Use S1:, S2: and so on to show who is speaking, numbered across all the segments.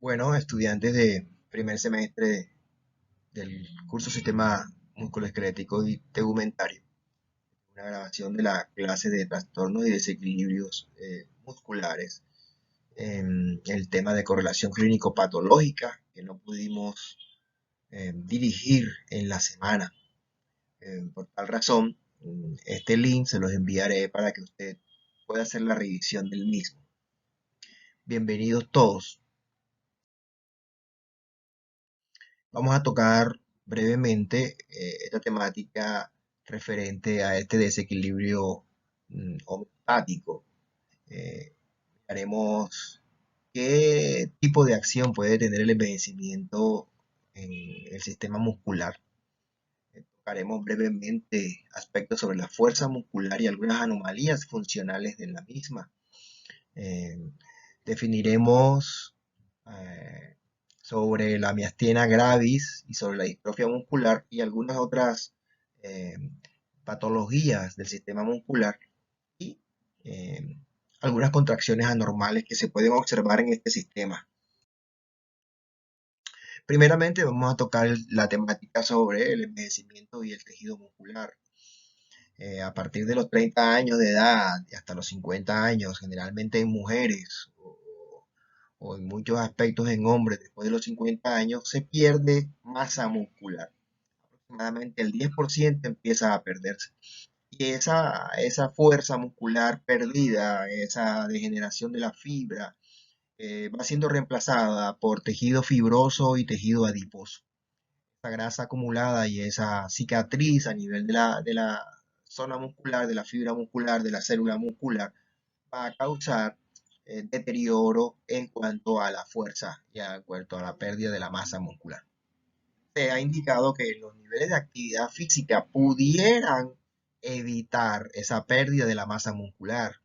S1: Bueno, estudiantes de primer semestre del curso Sistema Musculoesquelético y Tegumentario, una grabación de la clase de trastornos y desequilibrios musculares, el tema de correlación clínico-patológica que no pudimos dirigir en la semana. Por tal razón, este link se los enviaré para que usted pueda hacer la revisión del mismo. Bienvenidos todos. Vamos a tocar brevemente esta temática referente a este desequilibrio homeostático. Eh, Haremos qué tipo de acción puede tener el envejecimiento en el sistema muscular. Tocaremos brevemente aspectos sobre la fuerza muscular y algunas anomalías funcionales de la misma. Eh, Definiremos eh, sobre la miastenia gravis y sobre la distrofia muscular y algunas otras eh, patologías del sistema muscular y eh, algunas contracciones anormales que se pueden observar en este sistema. Primeramente vamos a tocar la temática sobre el envejecimiento y el tejido muscular. A partir de los 30 años de edad y hasta los 50 años, generalmente en mujeres o en muchos aspectos en hombres, después de los 50 años, se pierde masa muscular. Aproximadamente el 10% empieza a perderse. Y esa fuerza muscular perdida, esa degeneración de la fibra, va siendo reemplazada por tejido fibroso y tejido adiposo. Esa grasa acumulada y esa cicatriz a nivel de la zona muscular, de la fibra muscular, de la célula muscular, va a causar deterioro en cuanto a la fuerza y en cuanto a la pérdida de la masa muscular. Se ha indicado que los niveles de actividad física pudieran evitar esa pérdida de la masa muscular,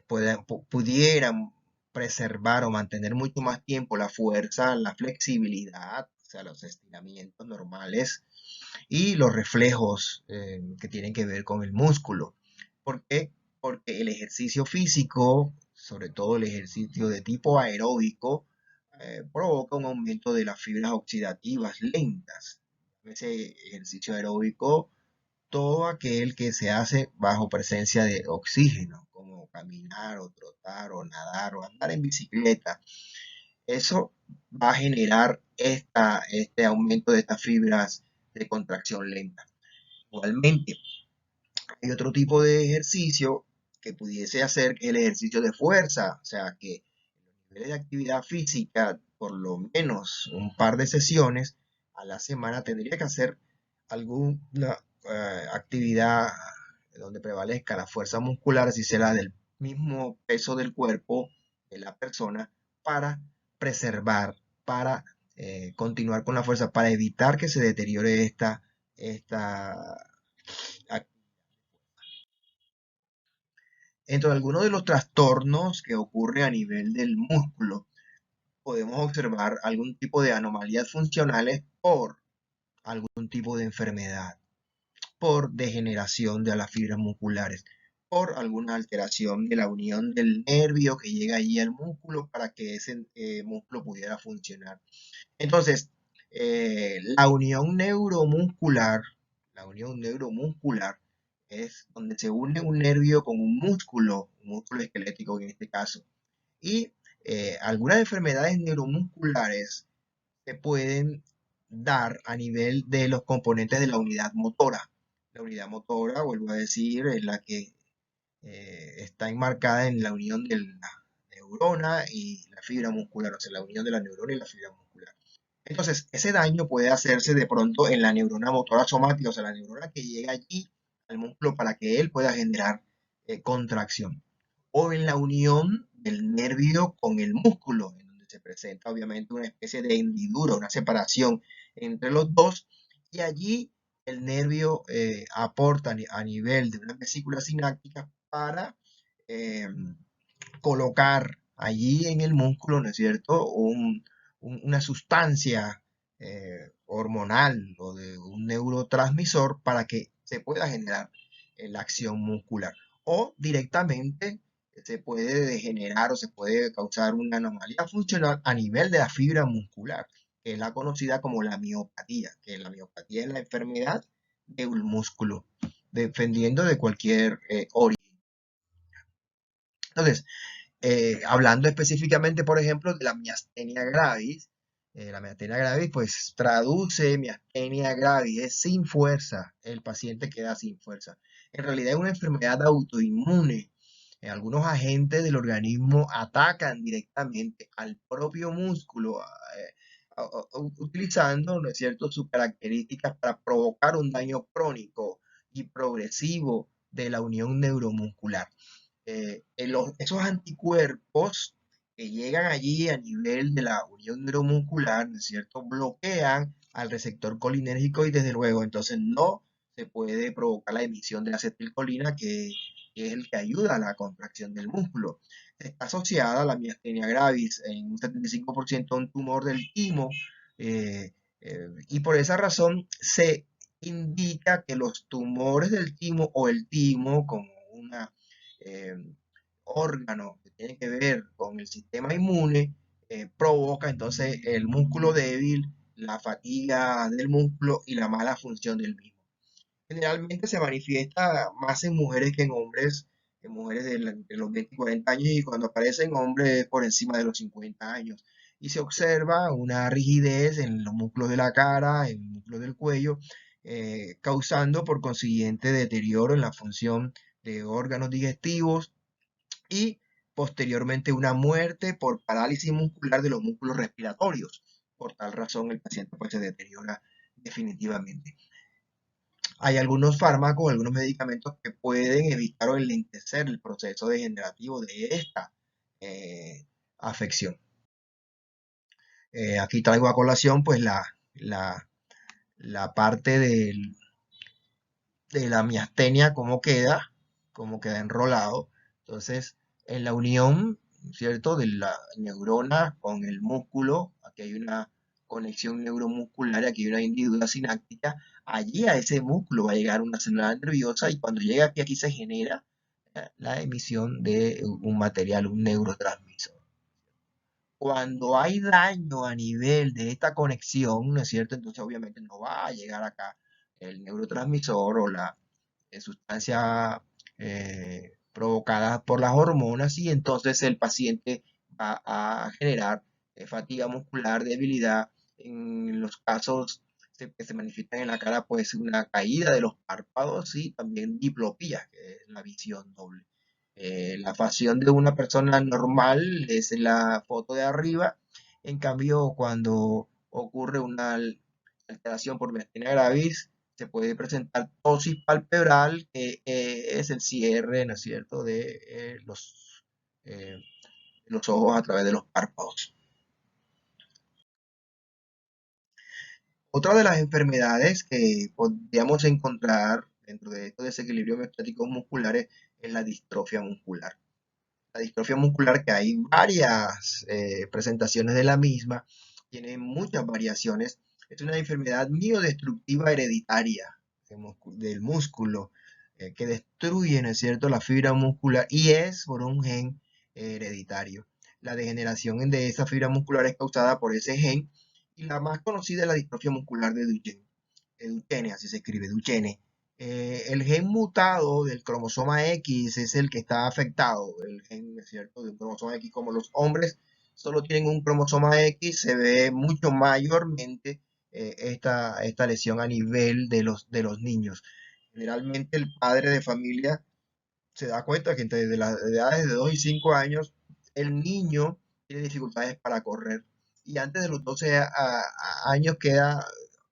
S1: pudieran preservar o mantener mucho más tiempo la fuerza, la flexibilidad, o sea, los estiramientos normales y los reflejos que tienen que ver con el músculo. ¿Por qué? Porque el ejercicio físico, sobre todo el ejercicio de tipo aeróbico, provoca un aumento de las fibras oxidativas lentas. Ese ejercicio aeróbico, todo aquel que se hace bajo presencia de oxígeno, como caminar o trotar o nadar o andar en bicicleta, eso va a generar este aumento de estas fibras de contracción lenta. Igualmente, hay otro tipo de ejercicio que pudiese hacer, que es el ejercicio de fuerza, o sea que los niveles de actividad física, por lo menos un par de sesiones a la semana, tendría que hacer alguna actividad donde prevalezca la fuerza muscular, si será del mismo peso del cuerpo de la persona, para preservar, para continuar con la fuerza, para evitar que se deteriore esta actividad. Entre algunos de los trastornos que ocurren a nivel del músculo, podemos observar algún tipo de anomalías funcionales por algún tipo de enfermedad, por degeneración de las fibras musculares, por alguna alteración de la unión del nervio que llega allí al músculo para que ese músculo pudiera funcionar. Entonces, la unión neuromuscular es donde se une un nervio con un músculo esquelético en este caso. Y algunas enfermedades neuromusculares se pueden dar a nivel de los componentes de la unidad motora. La unidad motora, vuelvo a decir, es la que está enmarcada en la unión de la neurona y la fibra muscular, o sea, la unión de la neurona y la fibra muscular. Entonces, ese daño puede hacerse de pronto en la neurona motora somática, o sea, la neurona que llega allí al músculo para que él pueda generar contracción. O en la unión del nervio con el músculo, en donde se presenta obviamente una especie de hendidura, una separación entre los dos, y allí el nervio aporta a nivel de una vesícula sináptica para eh, colocar allí en el músculo, ¿no es cierto?, una sustancia hormonal o de un neurotransmisor para que se pueda generar la acción muscular. O directamente se puede degenerar o se puede causar una anomalía funcional a nivel de la fibra muscular, que es la conocida como la miopatía, que la miopatía es la enfermedad del músculo, dependiendo de cualquier origen. Entonces, hablando específicamente, por ejemplo, de la miastenia gravis, pues traduce miastenia gravis, es sin fuerza, el paciente queda sin fuerza. En realidad es una enfermedad autoinmune. Algunos agentes del organismo atacan directamente al propio músculo, utilizando, ¿no es cierto?, sus características para provocar un daño crónico y progresivo de la unión neuromuscular. Esos anticuerpos que llegan allí a nivel de la unión neuromuscular, ¿no es cierto?, bloquean al receptor colinérgico y desde luego entonces no se puede provocar la emisión de acetilcolina que es el que ayuda a la contracción del músculo. Está asociada a la miastenia gravis en un 75% a un tumor del timo y por esa razón se indica que los tumores del timo o el timo como una eh, órgano que tiene que ver con el sistema inmune, provoca entonces el músculo débil, la fatiga del músculo y la mala función del mismo. Generalmente se manifiesta más en mujeres que en mujeres de los 20 y 40 años y cuando aparecen hombres por encima de los 50 años. Y se observa una rigidez en los músculos de la cara, en los músculos del cuello, causando por consiguiente deterioro en la función de órganos digestivos y posteriormente una muerte por parálisis muscular de los músculos respiratorios. Por tal razón el paciente pues, se deteriora definitivamente. Hay algunos fármacos, algunos medicamentos que pueden evitar o enlentecer el proceso degenerativo de esta afección. Aquí traigo a colación pues la parte de la miastenia, cómo queda enrolado. Entonces, en la unión, ¿cierto?, de la neurona con el músculo, aquí hay una conexión neuromuscular, aquí hay una hendidura sináptica, allí a ese músculo va a llegar una célula nerviosa y cuando llega aquí se genera la emisión de un material, un neurotransmisor. Cuando hay daño a nivel de esta conexión, ¿no es cierto? Entonces obviamente no va a llegar acá el neurotransmisor o la sustancia provocada por las hormonas y entonces el paciente va a generar fatiga muscular, debilidad. En los casos que se manifiestan en la cara puede ser una caída de los párpados y también diplopía, que es la visión doble. La facción de una persona normal es la foto de arriba. En cambio, cuando ocurre una alteración por miastenia gravis, se puede presentar tosis palpebral, que es el cierre, ¿no es cierto?, de eh, los ojos a través de los párpados. Otra de las enfermedades que podríamos encontrar dentro de estos desequilibrios estáticos musculares es la distrofia muscular. La distrofia muscular, que hay varias presentaciones de la misma, tiene muchas variaciones. Es una enfermedad miodestructiva hereditaria del músculo que destruye, ¿no es cierto?, la fibra muscular y es por un gen hereditario. La degeneración de esa fibra muscular es causada por ese gen y la más conocida es la distrofia muscular de Duchenne. Duchenne, así se escribe, Duchenne. El gen mutado del cromosoma X es el que está afectado, el gen, ¿cierto?, de un cromosoma X, como los hombres solo tienen un cromosoma X, se ve mucho mayormente esta lesión a nivel de los niños. Generalmente el padre de familia se da cuenta que entre las edades de 2 y 5 años, el niño tiene dificultades para correr y antes de los 12 años queda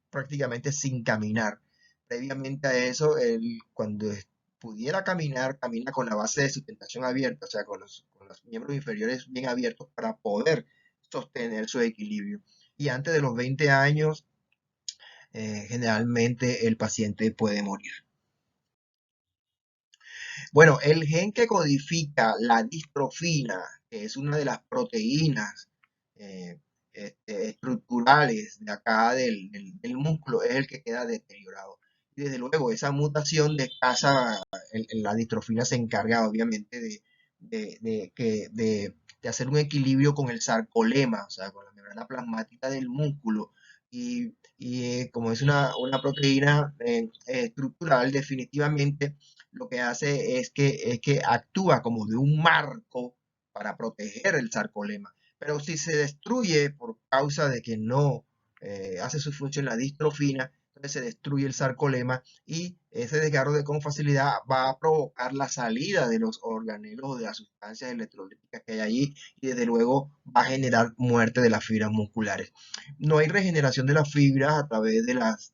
S1: prácticamente sin caminar. Previamente a eso, él cuando pudiera caminar, camina con la base de sustentación abierta, o sea, con los miembros inferiores bien abiertos para poder sostener su equilibrio. Y antes de los 20 años, generalmente el paciente puede morir. Bueno, el gen que codifica la distrofina, que es una de las proteínas eh, estructurales de acá del músculo, es el que queda deteriorado. Y desde luego, esa mutación de casa, la distrofina se encarga obviamente de hacer un equilibrio con el sarcolema, o sea, con la membrana plasmática del músculo. Como es una proteína estructural, definitivamente lo que hace es que actúa como de un marco para proteger el sarcolema. Pero si se destruye por causa de que no hace su función la distrofina, entonces se destruye el sarcolema y ese desgarro con facilidad va a provocar la salida de los organelos de las sustancias electrolíticas que hay allí y desde luego va a generar muerte de las fibras musculares. No hay regeneración de las fibras a través de las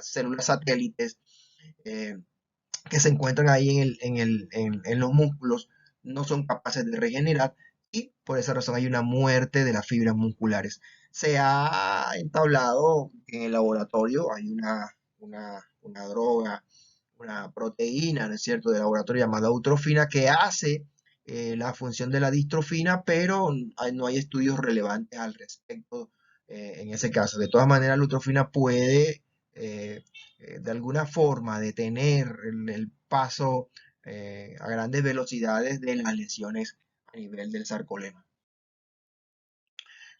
S1: células satélites eh, que se encuentran ahí en los músculos, no son capaces de regenerar y por esa razón hay una muerte de las fibras musculares. Se ha entablado en el laboratorio, hay una droga, una proteína, ¿no es cierto?, de laboratorio llamada eutrofina que hace la función de la distrofina, pero no hay estudios relevantes al respecto en ese caso. De todas maneras, la eutrofina puede eh, de alguna forma detener el paso a grandes velocidades de las lesiones a nivel del sarcolema.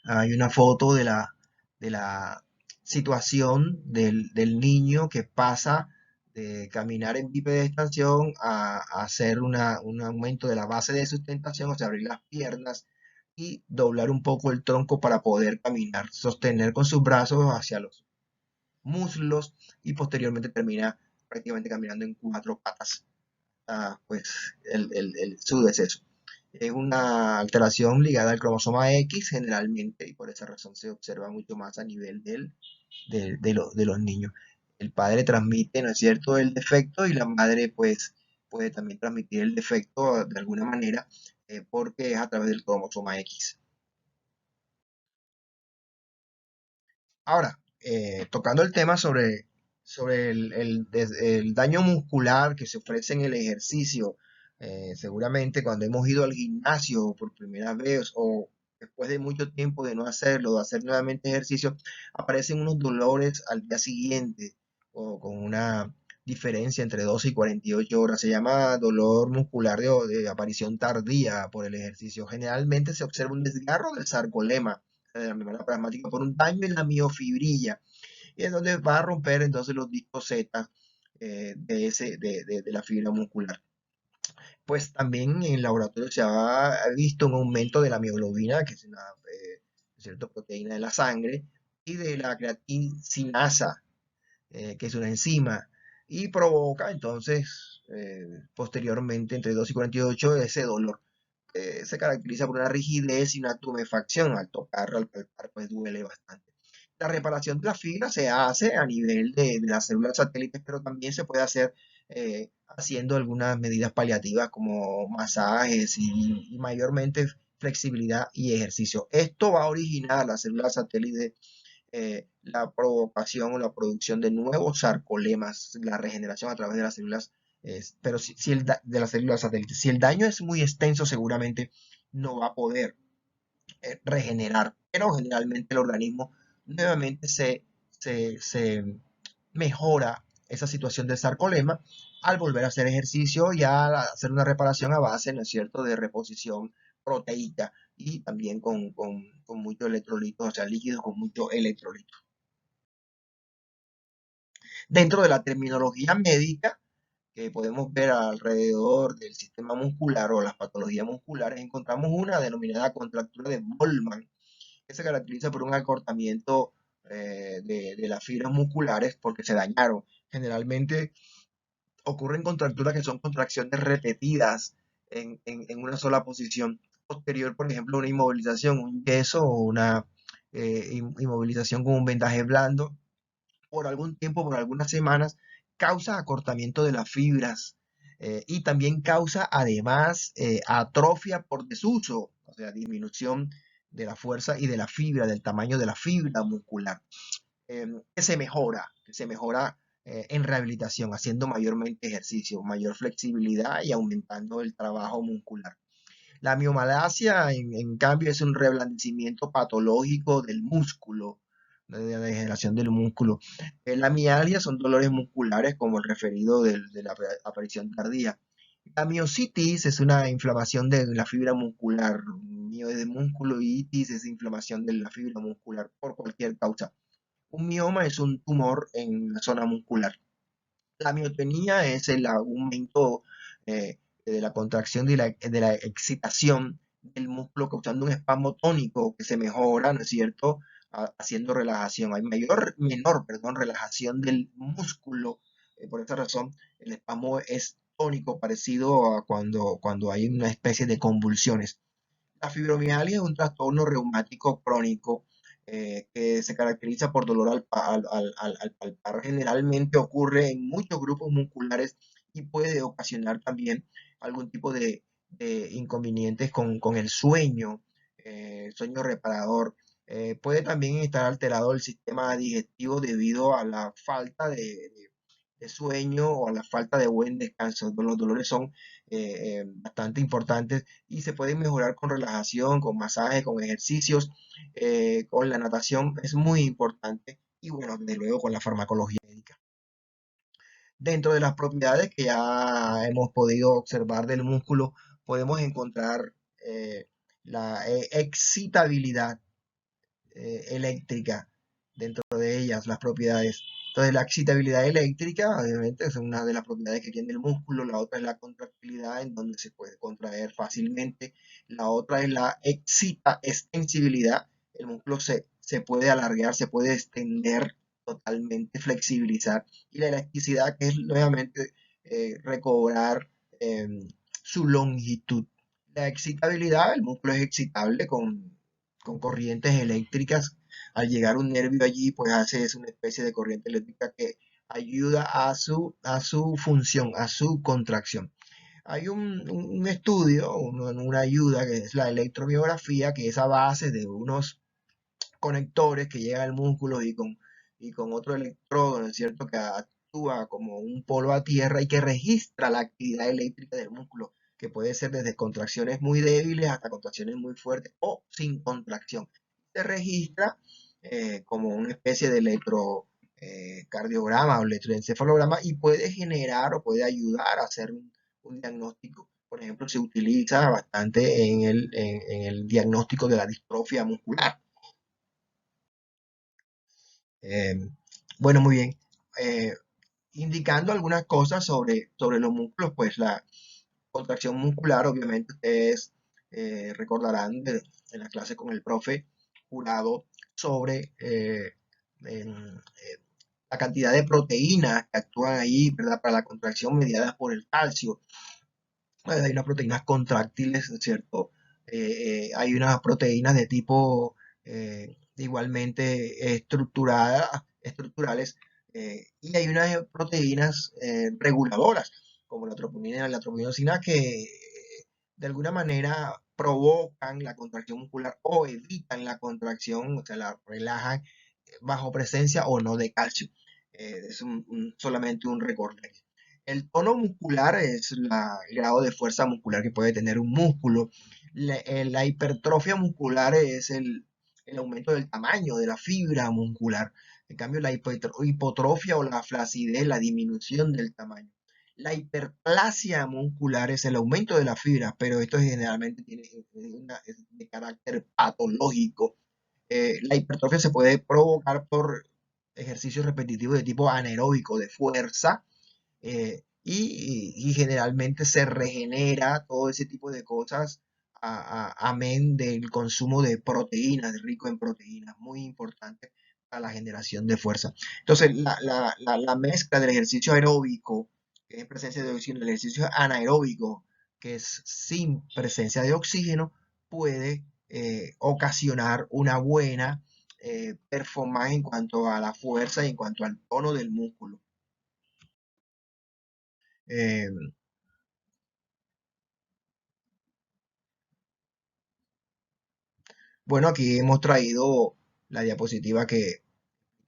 S1: Hay una foto de la situación del niño que pasa de caminar en bipedestación a hacer un aumento de la base de sustentación, o sea, abrir las piernas y doblar un poco el tronco para poder caminar, sostener con sus brazos hacia los muslos y posteriormente termina prácticamente caminando en cuatro patas, pues su deceso. Es una alteración ligada al cromosoma X generalmente y por esa razón se observa mucho más a nivel de los niños. El padre transmite, ¿no es cierto?, el defecto y la madre pues puede también transmitir el defecto de alguna manera porque es a través del cromosoma X. Ahora, tocando el tema sobre el daño muscular que se ofrece en el ejercicio, seguramente cuando hemos ido al gimnasio por primera vez o después de mucho tiempo de no hacerlo, de hacer nuevamente ejercicio, aparecen unos dolores al día siguiente o con una diferencia entre 12 y 48 horas. Se llama dolor muscular de aparición tardía por el ejercicio. Generalmente se observa un desgarro del sarcolema de la membrana plasmática por un daño en la miofibrilla y es donde va a romper entonces los discos Z de la fibra muscular. Pues también en el laboratorio se ha visto un aumento de la mioglobina, que es una cierta proteína de la sangre, y de la creatinsinasa, que es una enzima, y provoca entonces posteriormente entre 2 y 48 ese dolor. Se caracteriza por una rigidez y una tumefacción. Al tocar, al palpar, pues duele bastante. La reparación de la fibra se hace a nivel de las células satélites, pero también se puede hacer haciendo algunas medidas paliativas como masajes y mayormente flexibilidad y ejercicio. Esto va a originar las células satélites la provocación o la producción de nuevos sarcolemas, la regeneración a través de las células, pero de las células satélites. Si el daño es muy extenso, seguramente no va a poder regenerar, pero generalmente el organismo nuevamente se mejora esa situación del sarcolema al volver a hacer ejercicio y a hacer una reparación a base, ¿no es cierto?, de reposición proteica y también con mucho electrolito, o sea, líquidos con mucho electrolito. Dentro de la terminología médica que podemos ver alrededor del sistema muscular o las patologías musculares, encontramos una denominada contractura de Bollmann, que se caracteriza por un acortamiento de las fibras musculares porque se dañaron. Generalmente ocurren contracturas que son contracciones repetidas en una sola posición. Posterior, por ejemplo, una inmovilización, un yeso o una inmovilización con un vendaje blando por algún tiempo, por algunas semanas, causa acortamiento de las fibras y también causa además atrofia por desuso, o sea, disminución de la fuerza y de la fibra, del tamaño de la fibra muscular, que se mejora en rehabilitación, haciendo mayormente ejercicio, mayor flexibilidad y aumentando el trabajo muscular. La miomalacia, en cambio, es un reblandecimiento patológico del músculo, de la degeneración del músculo. La mialgia son dolores musculares como el referido de la aparición tardía. La miositis es una inflamación de la fibra muscular. Mio de músculo y itis es inflamación de la fibra muscular por cualquier causa. Un mioma es un tumor en la zona muscular. La miotonía es el aumento de la contracción de la excitación del músculo causando un espasmo tónico que se mejora, ¿no es cierto? Haciendo relajación. Hay menor relajación del músculo. Por esa razón, el espasmo es tónico, parecido a cuando hay una especie de convulsiones. La fibromialgia es un trastorno reumático crónico que se caracteriza por dolor al palpar. Generalmente ocurre en muchos grupos musculares y puede ocasionar también algún tipo de inconvenientes con el sueño reparador. Puede también estar alterado el sistema digestivo debido a la falta de sueño o a la falta de buen descanso. Los dolores son bastante importantes y se pueden mejorar con relajación, con masaje, con ejercicios, con la natación, es muy importante y bueno, desde luego con la farmacología médica. Dentro de las propiedades que ya hemos podido observar del músculo, podemos encontrar la excitabilidad eléctrica dentro de ellas, las propiedades. Entonces, la excitabilidad eléctrica, obviamente, es una de las propiedades que tiene el músculo. La otra es la contractilidad, en donde se puede contraer fácilmente. La otra es la extensibilidad. El músculo se puede alargar, se puede extender totalmente, flexibilizar. Y la elasticidad, que es nuevamente recobrar eh, su longitud. La excitabilidad, el músculo es excitable con corrientes eléctricas. Al llegar un nervio allí, pues hace es una especie de corriente eléctrica que ayuda a su función, a su contracción. Hay un estudio, una ayuda que es la electromiografía, que es a base de unos conectores que llegan al músculo y con otro electrodo, ¿no es cierto?, que actúa como un polo a tierra y que registra la actividad eléctrica del músculo, que puede ser desde contracciones muy débiles hasta contracciones muy fuertes o sin contracción. Se registra como una especie de electrocardiograma o electroencefalograma y puede generar o puede ayudar a hacer un diagnóstico. Por ejemplo, se utiliza bastante en el diagnóstico de la distrofia muscular. Eh, bueno, muy bien. Eh, Indicando algunas cosas sobre los músculos, pues la contracción muscular, obviamente ustedes recordarán de la clase con el profe Jurado sobre la cantidad de proteínas que actúan ahí, ¿verdad? Para la contracción mediadas por el calcio. Hay unas proteínas contráctiles, ¿no es cierto? Hay unas proteínas de tipo igualmente estructurales, y hay unas proteínas reguladoras, como la troponina y la troponosina, que de alguna manera provocan la contracción muscular o evitan la contracción, o sea, la relajan bajo presencia o no de calcio. Es solamente un recordatorio. El tono muscular es el grado de fuerza muscular que puede tener un músculo. La hipertrofia muscular es el aumento del tamaño de la fibra muscular. En cambio, la hipotrofia o la flacidez, la disminución del tamaño. La hiperplasia muscular es el aumento de la fibra, pero esto generalmente es de carácter patológico. La hipertrofia se puede provocar por ejercicios repetitivos de tipo anaeróbico, de fuerza, y generalmente se regenera todo ese tipo de cosas amén del consumo de proteínas, rico en proteínas, muy importante para la generación de fuerza. Entonces, la mezcla del ejercicio aeróbico, que es presencia de oxígeno, el ejercicio anaeróbico, que es sin presencia de oxígeno, puede ocasionar una buena performance en cuanto a la fuerza y en cuanto al tono del músculo. Eh, Bueno, aquí hemos traído la diapositiva que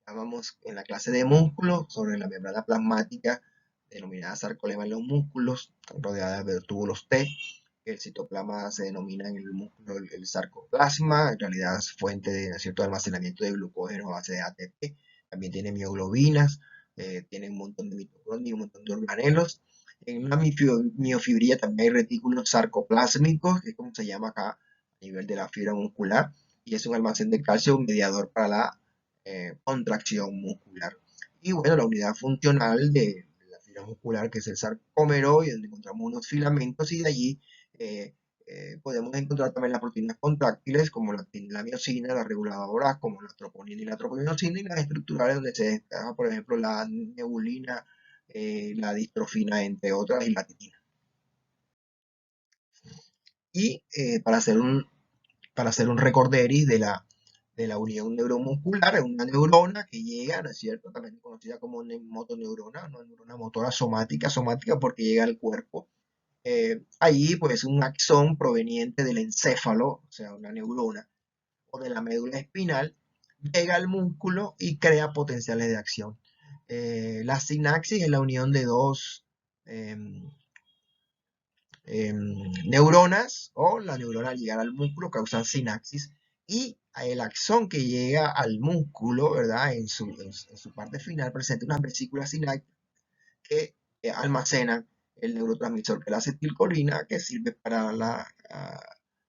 S1: dábamos en la clase de músculos sobre la membrana plasmática denominada sarcolema en los músculos, rodeada de túbulos T. El citoplasma se denomina en el músculo el sarcoplasma, en realidad es fuente de cierto almacenamiento de glucógeno a base de ATP. También tiene mioglobinas, tiene un montón de mitocondrias y un montón de organelos. En una miofibrilla también hay retículos sarcoplásmicos, que es como se llama acá a nivel de la fibra muscular, y es un almacén de calcio, un mediador para la contracción muscular. Y bueno, la unidad funcional de la fibra muscular, que es el sarcómero, y donde encontramos unos filamentos, y de allí eh, podemos encontrar también las proteínas contráctiles, como la miosina, las reguladoras, como la troponina y la tropoinosina, y las estructurales, donde se destaca, por ejemplo, la nebulina, la distrofina, entre otras, y la titina. Y para hacer un recorderis de la unión neuromuscular, es una neurona que llega, ¿no es cierto? También conocida como motoneurona, ¿no? Neurona motora somática, somática porque llega al cuerpo. Allí, pues, un axón proveniente del encéfalo, o sea, una neurona, o de la médula espinal, llega al músculo y crea potenciales de acción. La sinapsis es la unión de dos eh, neuronas, o la neurona al llegar al músculo causa sinapsis, y el axón que llega al músculo, ¿verdad? En su parte final presenta unas vesículas sinápticas que almacenan el neurotransmisor que es la acetilcolina, que sirve para la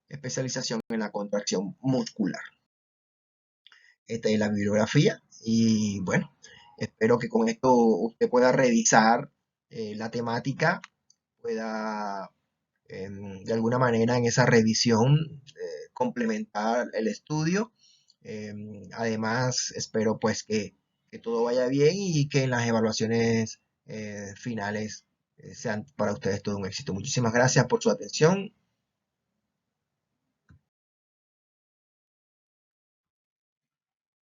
S1: especialización en la contracción muscular. Esta es la bibliografía y bueno, espero que con esto usted pueda revisar la temática, pueda de alguna manera en esa revisión complementar el estudio. Además, espero pues que todo vaya bien y que en las evaluaciones finales sean para ustedes todo un éxito. Muchísimas gracias por su atención.